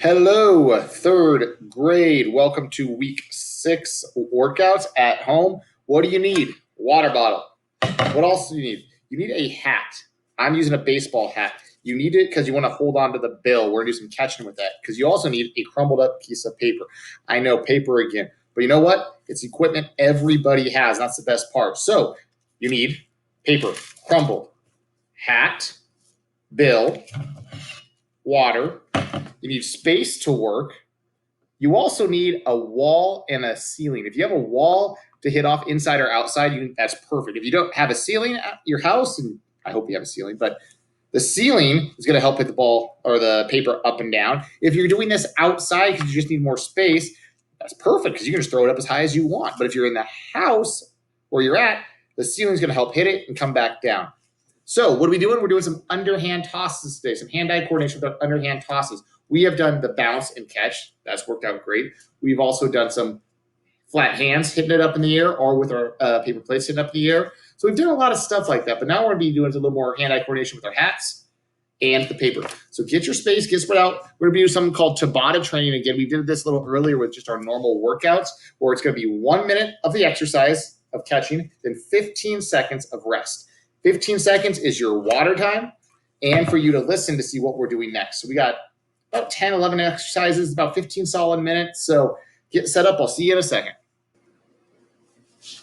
Hello, third grade. Welcome to week 6 workouts at home. What do you need? Water bottle. What else do you need? You need a hat. I'm using a baseball hat. You need it because you want to hold on to the bill. We're going to do some catching with that because you also need a crumbled up piece of paper. I know, paper again. But you know what? It's equipment everybody has. That's the best part. So you need paper, crumbled, hat, bill, water. You need space to work. You also need a wall and a ceiling. If you have a wall to hit off inside or outside, that's perfect. If you don't have a ceiling at your house, and I hope you have a ceiling, but the ceiling is going to help hit the ball or the paper up and down. If you're doing this outside because you just need more space, that's perfect because you can just throw it up as high as you want. But if you're in the house where you're at, the ceiling is going to help hit it and come back down. So what are we doing? We're doing some underhand tosses today, some hand-eye coordination with our underhand tosses. We have done the bounce and catch. That's worked out great. We've also done some flat hands, hitting it up in the air, or with our paper plates hitting up in the air. So we've done a lot of stuff like that. But now we're going to be doing a little more hand-eye coordination with our hats and the paper. So get your space, get spread out. We're going to be doing something called Tabata training again. We did this a little earlier with just our normal workouts, where it's going to be 1 minute of the exercise of catching, then 15 seconds of rest. 15 seconds is your water time and for you to listen to see what we're doing next. So we got about 10, 11 exercises, about 15 solid minutes. So get set up. I'll see you in a second.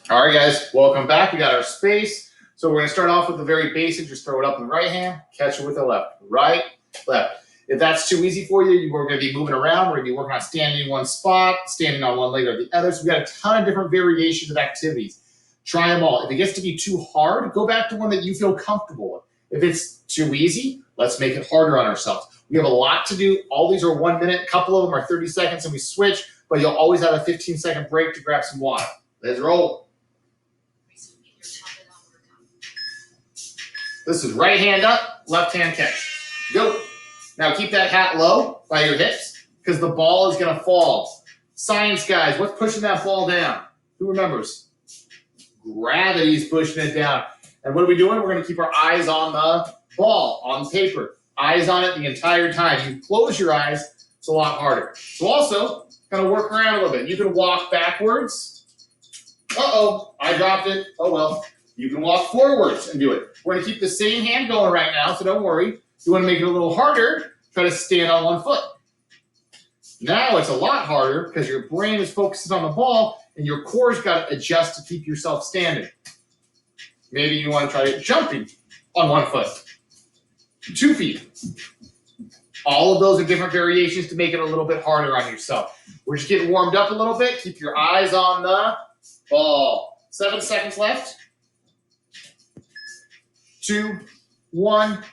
All right, guys, welcome back. We got our space. So we're going to start off with the very basic. Just throw it up in the right hand, catch it with the left, right, left. If that's too easy for you, we're going to be moving around. We're going to be working on standing in one spot, standing on one leg or the other. So we got a ton of different variations of activities. Try them all. If it gets to be too hard, go back to one that you feel comfortable with. If it's too easy, let's make it harder on ourselves. We have a lot to do. All these are 1 minute. A couple of them are 30 seconds and we switch, but you'll always have a 15-second break to grab some water. Let's roll. This is right hand up, left hand catch. Go. Now keep that hat low by your hips because the ball is going to fall. Science guys, what's pushing that ball down? Who remembers? Gravity's pushing it down. And what are we doing? We're going to keep our eyes on the ball, on paper. Eyes on it the entire time. You close your eyes, it's a lot harder. So also, kind of work around a little bit. You can walk backwards. Uh-oh, I dropped it. Oh, well. You can walk forwards and do it. We're going to keep the same hand going right now, so don't worry. If you want to make it a little harder, try to stand on one foot. Now it's a lot harder because your brain is focusing on the ball and your core's got to adjust to keep yourself standing. Maybe you want to try jumping on 1 foot, 2 feet. All of those are different variations to make it a little bit harder on yourself. We're just getting warmed up a little bit. Keep your eyes on the ball. 7 seconds left. 2, 1,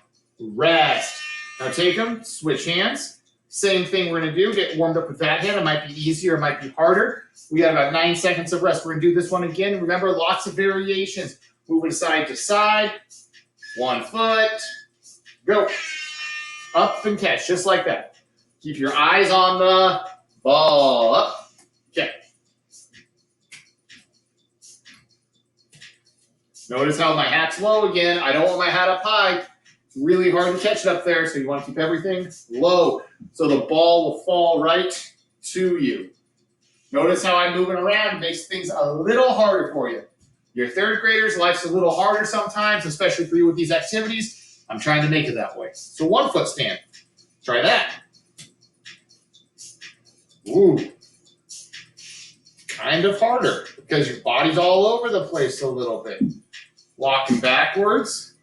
rest. Now take them, switch hands. Same thing we're going to do. Get warmed up with that hand. It might be easier, it might be harder. We got about 9 seconds of rest. We're going to do this one again. Remember, lots of variations. Moving side to side. 1 foot. Go. Up and catch, just like that. Keep your eyes on the ball. Up. Okay. Notice how my hat's low again. I don't want my hat up high. It's really hard to catch it up there, so you want to keep everything low so the ball will fall right to you. Notice how I'm moving around. It makes things a little harder for you. Your third graders, life's a little harder sometimes, especially for you with these activities. I'm trying to make it that way. So 1 foot stand. Try that. Ooh. Kind of harder because your body's all over the place a little bit. Walking backwards.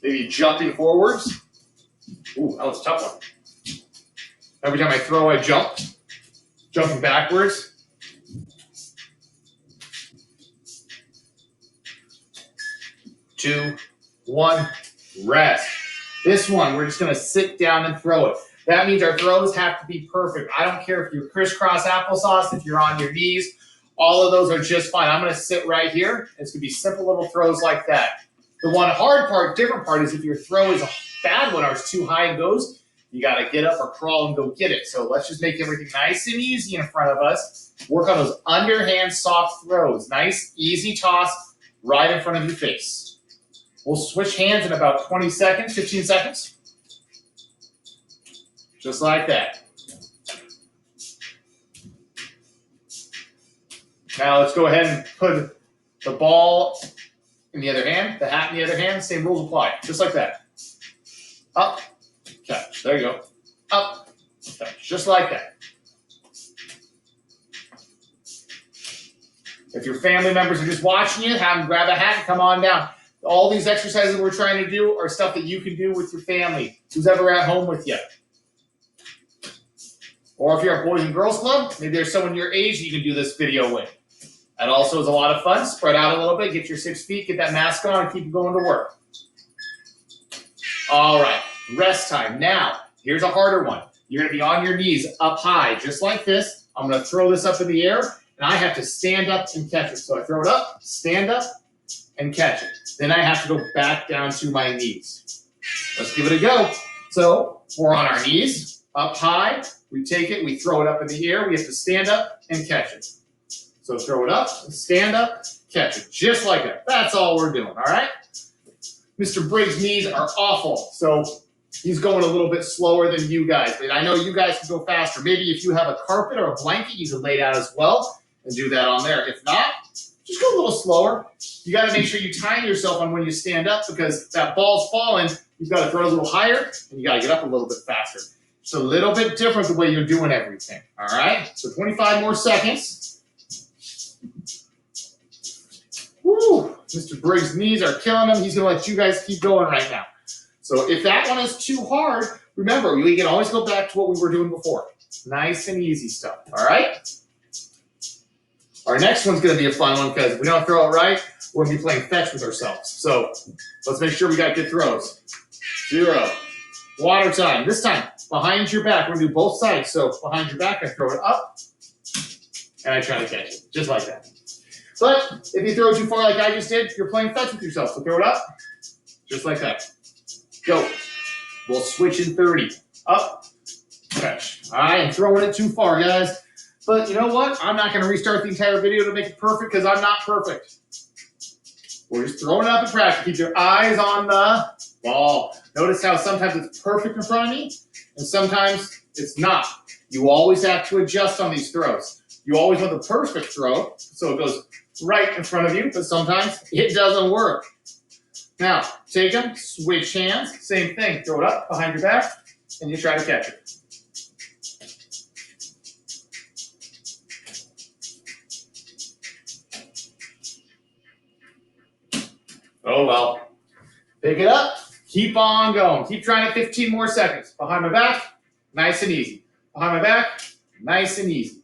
Maybe jumping forwards. Ooh, that was a tough one. Every time I throw, I jump. Jumping backwards. 2, 1, rest. This one, we're just going to sit down and throw it. That means our throws have to be perfect. I don't care if you're crisscross applesauce, if you're on your knees. All of those are just fine. I'm going to sit right here. It's going to be simple little throws like that. The one hard part, different part, is if your throw is a bad one or it's too high and goes, you got to get up or crawl and go get it. So let's just make everything nice and easy in front of us. Work on those underhand soft throws. Nice, easy toss right in front of your face. We'll switch hands in about 20 seconds, 15 seconds. Just like that. Now let's go ahead and put the ball in the other hand, the hat in the other hand, same rules apply. Just like that. Up, catch. There you go. Up, catch. Just like that. If your family members are just watching you, have them grab a hat and come on down. All these exercises we're trying to do are stuff that you can do with your family, who's ever at home with you. Or if you're a Boys and Girls Club, maybe there's someone your age you can do this video with. That also is a lot of fun. Spread out a little bit, get your 6 feet, get that mask on, and keep going to work. All right, rest time. Now, here's a harder one. You're going to be on your knees up high, just like this. I'm going to throw this up in the air, and I have to stand up and catch it. So I throw it up, stand up, and catch it. Then I have to go back down to my knees. Let's give it a go. So we're on our knees, up high. We take it, we throw it up in the air. We have to stand up and catch it. So throw it up, stand up, catch it. Just like that. That's all we're doing, all right? Mr. Briggs' knees are awful, so he's going a little bit slower than you guys. But I know you guys can go faster. Maybe if you have a carpet or a blanket, you can lay down as well and do that on there. If not, just go a little slower. You got to make sure you time yourself on when you stand up because that ball's falling. You've got to throw it a little higher, and you got to get up a little bit faster. It's a little bit different the way you're doing everything, all right? So 25 more seconds. Woo! Mr. Briggs' knees are killing him. He's going to let you guys keep going right now. So if that one is too hard, remember, we can always go back to what we were doing before. Nice and easy stuff, all right? Our next one's going to be a fun one because if we don't throw it right, we're going to be playing fetch with ourselves. So let's make sure we got good throws. 0. Water time. This time, behind your back. We're going to do both sides. So behind your back, I throw it up, and I try to catch it, just like that. But if you throw it too far like I just did, you're playing fetch with yourself. So throw it up, just like that. Go. We'll switch in 30. Up, catch. I am throwing it too far, guys. But you know what? I'm not going to restart the entire video to make it perfect because I'm not perfect. We're just throwing it up in practice. Keep your eyes on the ball. Notice how sometimes it's perfect in front of me and sometimes it's not. You always have to adjust on these throws. You always want the perfect throw, so it goes right in front of you, but sometimes it doesn't work. Now, take them, switch hands, same thing. Throw it up behind your back, and you try to catch it. Oh, well. Pick it up, keep on going. Keep trying it 15 more seconds. Behind my back, nice and easy. Behind my back, nice and easy.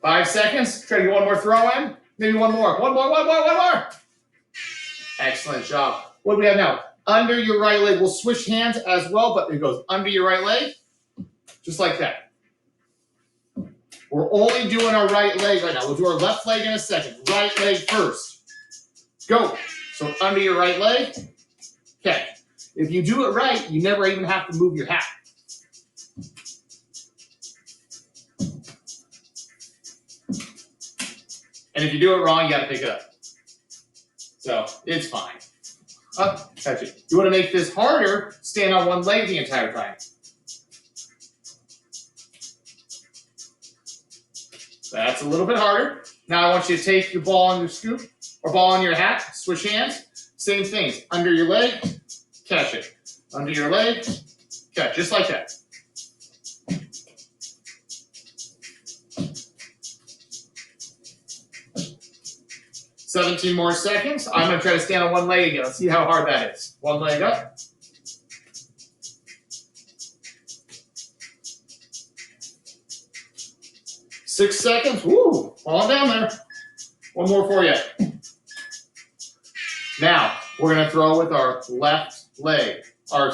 5 seconds. Try to get one more throw in. Maybe one more. One more. Excellent job. What do we have now? Under your right leg. We'll switch hands as well, but it goes under your right leg. Just like that. We're only doing our right leg right now. We'll do our left leg in a second. Right leg first. Go. So under your right leg. Okay. If you do it right, you never even have to move your hat. And if you do it wrong, you got to pick it up. So it's fine. Up, catch it. You want to make this harder, stand on one leg the entire time. That's a little bit harder. Now I want you to take your ball on your scoop or ball on your hat, switch hands. Same thing. Under your leg, catch it. Under your leg, catch. Just like that. $17 more seconds. I'm going to try to stand on one leg again. Let's see how hard that is. One leg up. Six seconds. Woo! Fall down there. One more for you. Now, we're going to throw with our left leg. Under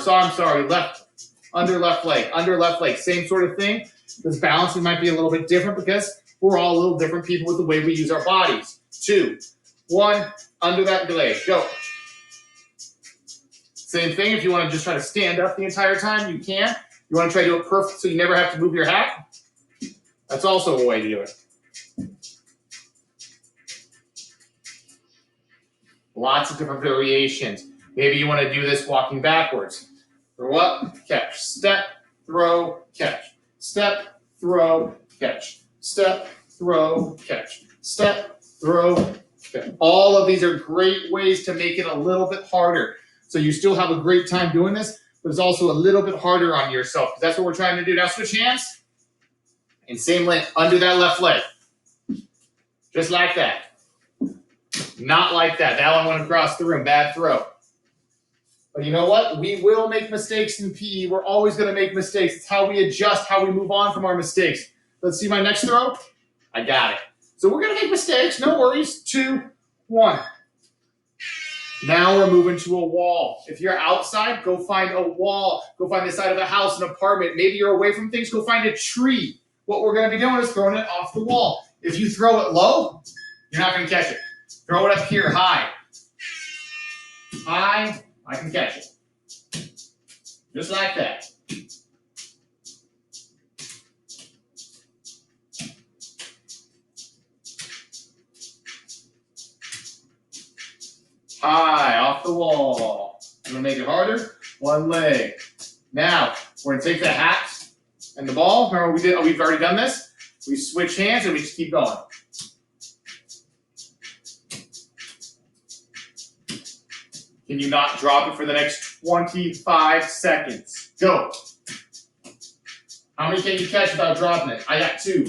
left leg. Same sort of thing. This balancing might be a little bit different because we're all a little different people with the way we use our bodies. 2, 1, under that leg. Go. Same thing. If you want to just try to stand up the entire time, you can. You want to try to do it perfect so you never have to move your hat? That's also a way to do it. Lots of different variations. Maybe you want to do this walking backwards. Throw up, catch, step, throw, catch, step, throw, catch, step, throw, catch, step, throw, catch. All of these are great ways to make it a little bit harder. So you still have a great time doing this, but it's also a little bit harder on yourself because that's what we're trying to do. Now switch hands and same length under that left leg. Just like that. Not like that. That one went across the room. Bad throw. But you know what? We will make mistakes in PE. We're always going to make mistakes. It's how we adjust, how we move on from our mistakes. Let's see my next throw. I got it. So we're going to make mistakes. No worries. 2, 1. Now we're moving to a wall. If you're outside, go find a wall. Go find the side of a house, an apartment. Maybe you're away from things. Go find a tree. What we're going to be doing is throwing it off the wall. If you throw it low, you're not going to catch it. Throw it up here high. High, I can catch it. Just like that. High, off the wall. I'm going to make it harder. One leg. Now, we're going to take the hat and the ball. Remember we've already done this. We switch hands and we just keep going. Can you not drop it for the next 25 seconds? Go. How many can you catch without dropping it? I got 2,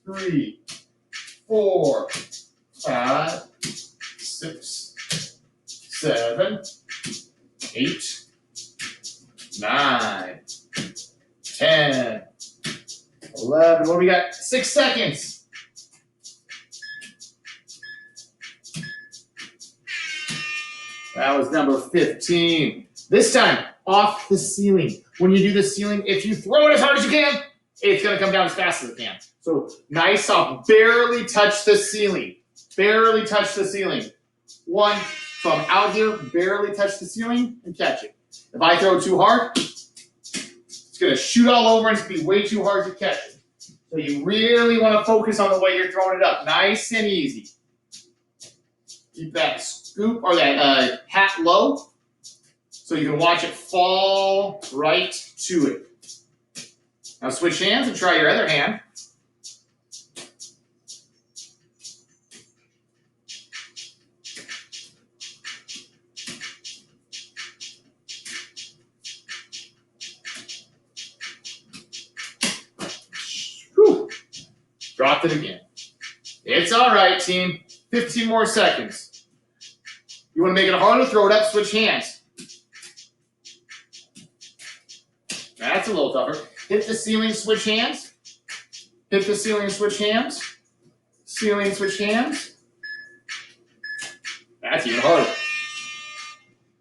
3, 4, 5, 6, 7, 8, 9, 10, 11. What do we got? 6 seconds. That was number 15. This time, off the ceiling. When you do the ceiling, if you throw it as hard as you can, it's going to come down as fast as it can. So nice soft. Barely touch the ceiling. Barely touch the ceiling. 1. So I'm out here, barely touch the ceiling, and catch it. If I throw too hard, it's going to shoot all over and it's going to be way too hard to catch it. So you really want to focus on the way you're throwing it up. Nice and easy. Keep that scoop or that hat low so you can watch it fall right to it. Now switch hands and try your other hand. Whew. Dropped it again. It's all right, team. 15 more seconds. You want to make it harder, throw it up, switch hands. That's a little tougher. Hit the ceiling, switch hands. Hit the ceiling, switch hands. Ceiling, switch hands. That's even harder.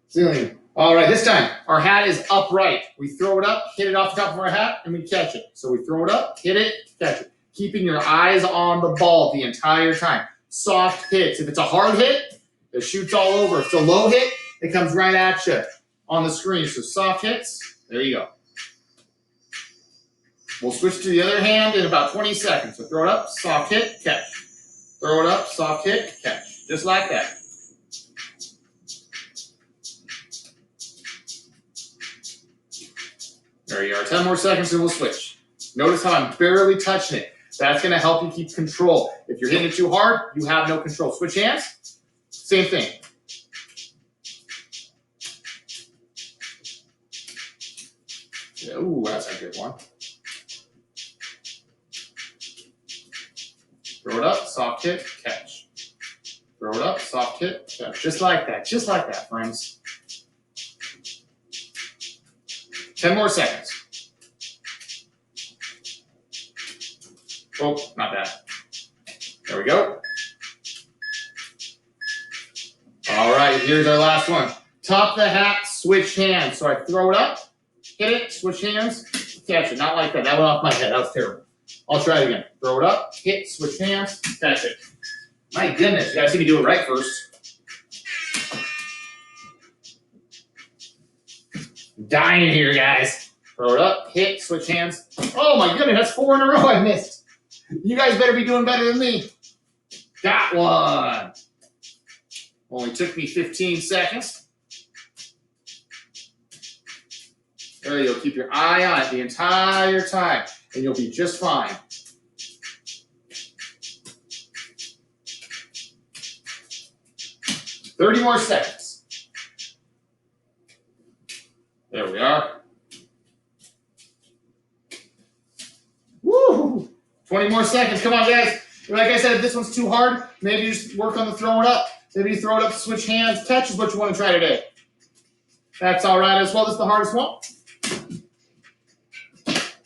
Ceiling. All right, this time, our hat is upright. We throw it up, hit it off the top of our hat, and we catch it. So we throw it up, hit it, catch it. Keeping your eyes on the ball the entire time. Soft hits. If it's a hard hit, it shoots all over. If it's a low hit, it comes right at you on the screen. So soft hits, there you go. We'll switch to the other hand in about 20 seconds. So throw it up, soft hit, catch. Throw it up, soft hit, catch. Just like that. There you are. 10 more seconds and we'll switch. Notice how I'm barely touching it. That's going to help you keep control. If you're hitting it too hard, you have no control. Switch hands. Same thing. Ooh, that's a good one. Throw it up, soft hit, catch. Throw it up, soft hit, catch. Just like that, friends. 10 more seconds. Oh, not bad. There we go. All right, here's our last one. Top the hat, switch hands. So I throw it up, hit it, switch hands, catch it. Not like that. That went off my head. That was terrible. I'll try it again. Throw it up, hit, switch hands, catch it. My goodness, you gotta see me do it right first. Dying here, guys. Throw it up, hit, switch hands. Oh my goodness, that's 4 in a row I missed. You guys better be doing better than me. Got one. Only took me 15 seconds. area. You'll keep your eye on it the entire time, and you'll be just fine. "30 more seconds. There we are. Woo! 20 more seconds. Come on, guys. Like I said, if this one's too hard, maybe you just work on the throwing up. Maybe you throw it up, switch hands. Catch is what you want to try today. That's all right as well. This is the hardest one.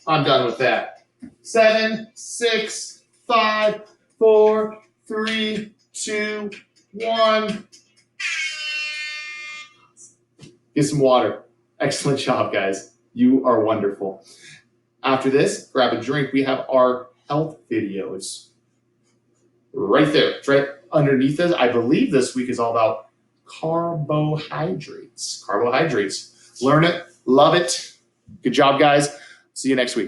I'm done with that. 7, 6, 5, 4, 3, 2, 1. Get some water. Excellent job, guys. You are wonderful. After this, grab a drink. We have our health videos right there. It's right underneath us. I believe this week is all about carbohydrates. Carbohydrates. Learn it. Love it. Good job, guys. See you next week.